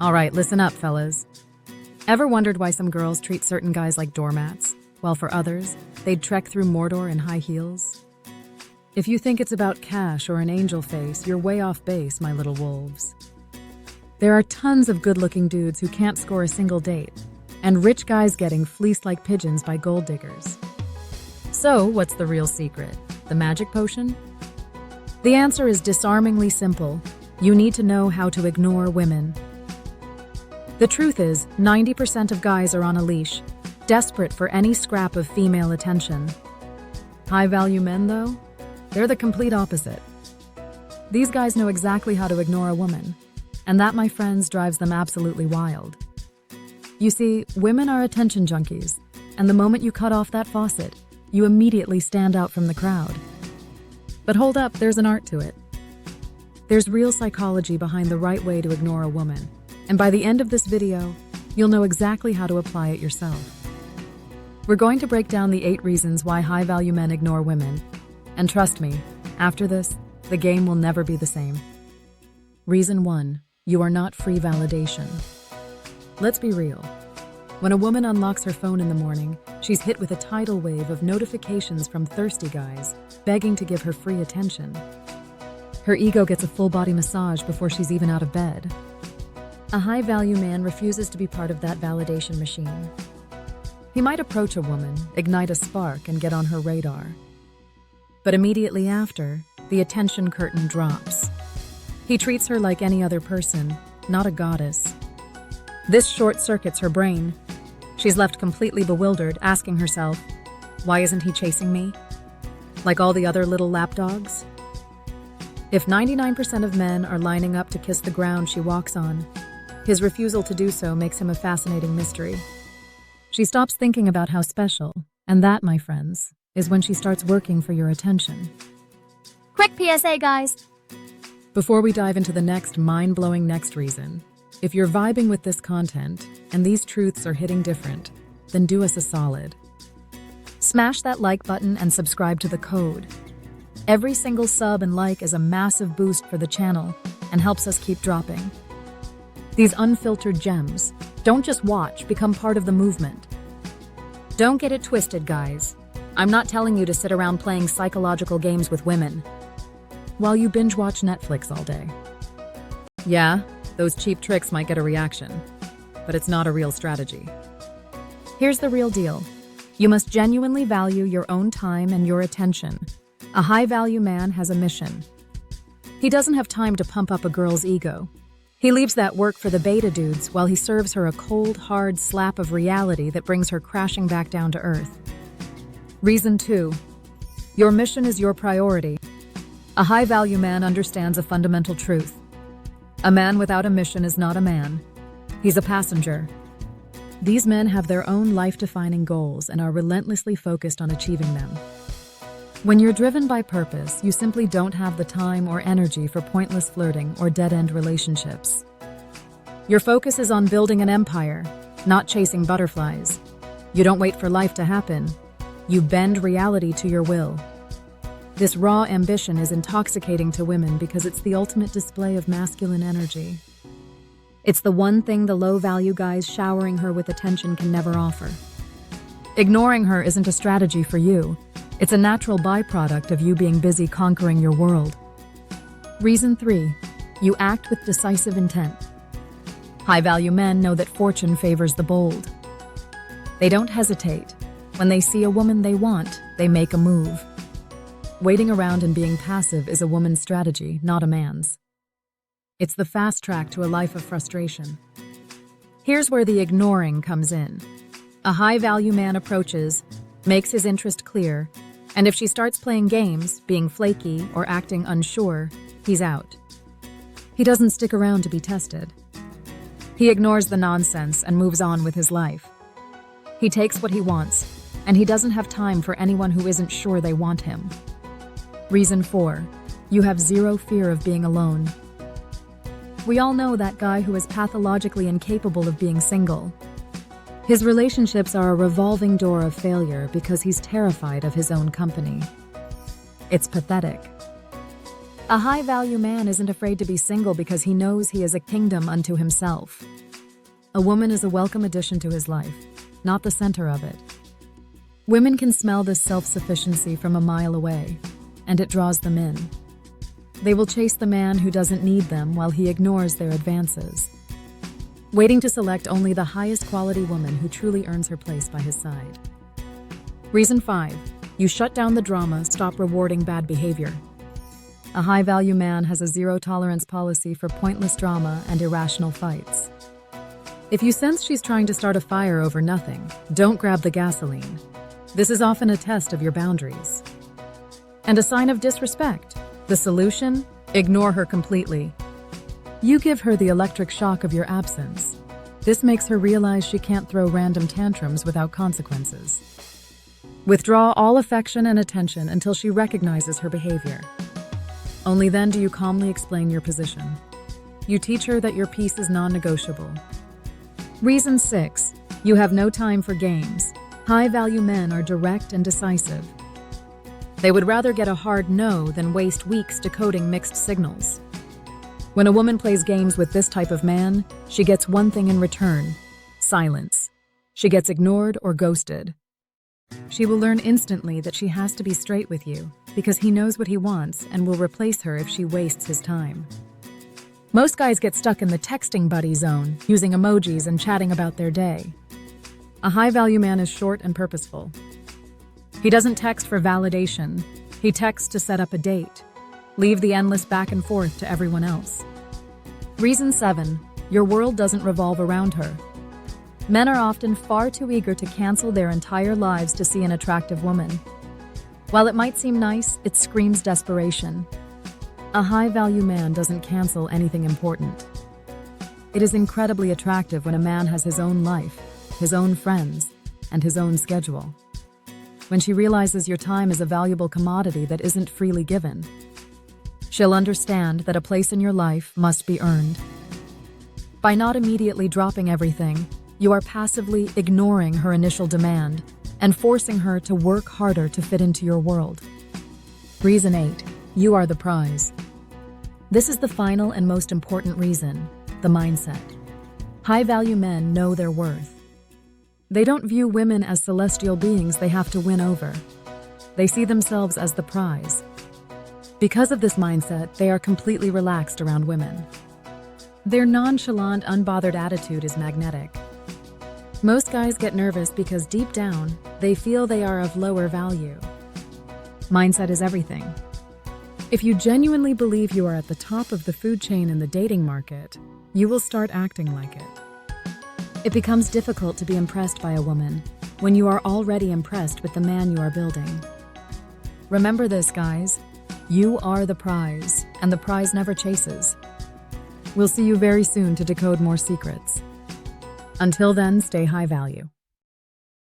All right, listen up, fellas. Ever wondered why some girls treat certain guys like doormats, while for others, they'd trek through Mordor in high heels? If you think it's about cash or an angel face, you're way off base, my little wolves. There are tons of good-looking dudes who can't score a single date, and rich guys getting fleeced like pigeons by gold diggers. So, what's the real secret? The magic potion? The answer is disarmingly simple. You need to know how to ignore women. The truth is, 90% of guys are on a leash, desperate for any scrap of female attention. High-value men, though? They're the complete opposite. These guys know exactly how to ignore a woman, and that, my friends, drives them absolutely wild. You see, women are attention junkies, and the moment you cut off that faucet, you immediately stand out from the crowd. But hold up, there's an art to it. There's real psychology behind the right way to ignore a woman, and by the end of this video, you'll know exactly how to apply it yourself. We're going to break down the 8 reasons why high-value men ignore women, and trust me, after this, the game will never be the same. Reason 1. You are not free validation. Let's be real. When a woman unlocks her phone in the morning, she's hit with a tidal wave of notifications from thirsty guys, begging to give her free attention. Her ego gets a full-body massage before she's even out of bed. A high-value man refuses to be part of that validation machine. He might approach a woman, ignite a spark, and get on her radar. But immediately after, the attention curtain drops. He treats her like any other person, not a goddess. This short-circuits her brain. She's left completely bewildered, asking herself, why isn't he chasing me? Like all the other little lapdogs? If 99% of men are lining up to kiss the ground she walks on, his refusal to do so makes him a fascinating mystery. She stops thinking about how special, and that, my friends, is when she starts working for your attention. Quick PSA, guys. Before we dive into the next mind-blowing next reason, if you're vibing with this content and these truths are hitting different, then do us a solid. Smash that like button and subscribe to the code. Every single sub and like is a massive boost for the channel and helps us keep dropping. These unfiltered gems, don't just watch, become part of the movement. Don't get it twisted, guys. I'm not telling you to sit around playing psychological games with women while you binge watch Netflix all day. Yeah, those cheap tricks might get a reaction, but it's not a real strategy. Here's the real deal. You must genuinely value your own time and your attention. A high-value man has a mission. He doesn't have time to pump up a girl's ego. He leaves that work for the beta dudes while he serves her a cold, hard slap of reality that brings her crashing back down to earth. Reason 2. Your mission is your priority. A high-value man understands a fundamental truth. A man without a mission is not a man. He's a passenger. These men have their own life-defining goals and are relentlessly focused on achieving them. When you're driven by purpose, you simply don't have the time or energy for pointless flirting or dead-end relationships. Your focus is on building an empire, not chasing butterflies. You don't wait for life to happen. You bend reality to your will. This raw ambition is intoxicating to women because it's the ultimate display of masculine energy. It's the one thing the low-value guys showering her with attention can never offer. Ignoring her isn't a strategy for you. It's a natural byproduct of you being busy conquering your world. Reason 3. You act with decisive intent. High-value men know that fortune favors the bold. They don't hesitate. When they see a woman they want, they make a move. Waiting around and being passive is a woman's strategy, not a man's. It's the fast track to a life of frustration. Here's where the ignoring comes in. A high-value man approaches, makes his interest clear, and if she starts playing games, being flaky, or acting unsure, he's out. He doesn't stick around to be tested. He ignores the nonsense and moves on with his life. He takes what he wants, and he doesn't have time for anyone who isn't sure they want him. Reason 4. You have zero fear of being alone. We all know that guy who is pathologically incapable of being single. His relationships are a revolving door of failure because he's terrified of his own company. It's pathetic. A high-value man isn't afraid to be single because he knows he is a kingdom unto himself. A woman is a welcome addition to his life, not the center of it. Women can smell this self-sufficiency from a mile away, and it draws them in. They will chase the man who doesn't need them while he ignores their advances, waiting to select only the highest quality woman who truly earns her place by his side. Reason 5. You shut down the drama, stop rewarding bad behavior. A high-value man has a zero-tolerance policy for pointless drama and irrational fights. If you sense she's trying to start a fire over nothing, don't grab the gasoline. This is often a test of your boundaries. And a sign of disrespect. The solution? Ignore her completely. You give her the electric shock of your absence. This makes her realize she can't throw random tantrums without consequences. Withdraw all affection and attention until she recognizes her behavior. Only then do you calmly explain your position. You teach her that your peace is non-negotiable. Reason 6. You have no time for games. High-value men are direct and decisive. They would rather get a hard no than waste weeks decoding mixed signals. When a woman plays games with this type of man, she gets one thing in return: silence. She gets ignored or ghosted. She will learn instantly that she has to be straight with you because he knows what he wants and will replace her if she wastes his time. Most guys get stuck in the texting buddy zone, using emojis and chatting about their day. A high-value man is short and purposeful. He doesn't text for validation. He texts to set up a date. Leave the endless back and forth to everyone else. Reason 7. Your world doesn't revolve around her. Men are often far too eager to cancel their entire lives to see an attractive woman. While it might seem nice, it screams desperation. A high-value man doesn't cancel anything important. It is incredibly attractive when a man has his own life, his own friends, and his own schedule. When she realizes your time is a valuable commodity that isn't freely given, she'll understand that a place in your life must be earned. By not immediately dropping everything, you are passively ignoring her initial demand and forcing her to work harder to fit into your world. Reason 8. You are the prize. This is the final and most important reason: the mindset. High-value men know their worth. They don't view women as celestial beings they have to win over. They see themselves as the prize. Because of this mindset, they are completely relaxed around women. Their nonchalant, unbothered attitude is magnetic. Most guys get nervous because deep down, they feel they are of lower value. Mindset is everything. If you genuinely believe you are at the top of the food chain in the dating market, you will start acting like it. It becomes difficult to be impressed by a woman when you are already impressed with the man you are building. Remember this, guys. You are the prize, and the prize never chases. We'll see you very soon to decode more secrets. Until then, stay high value.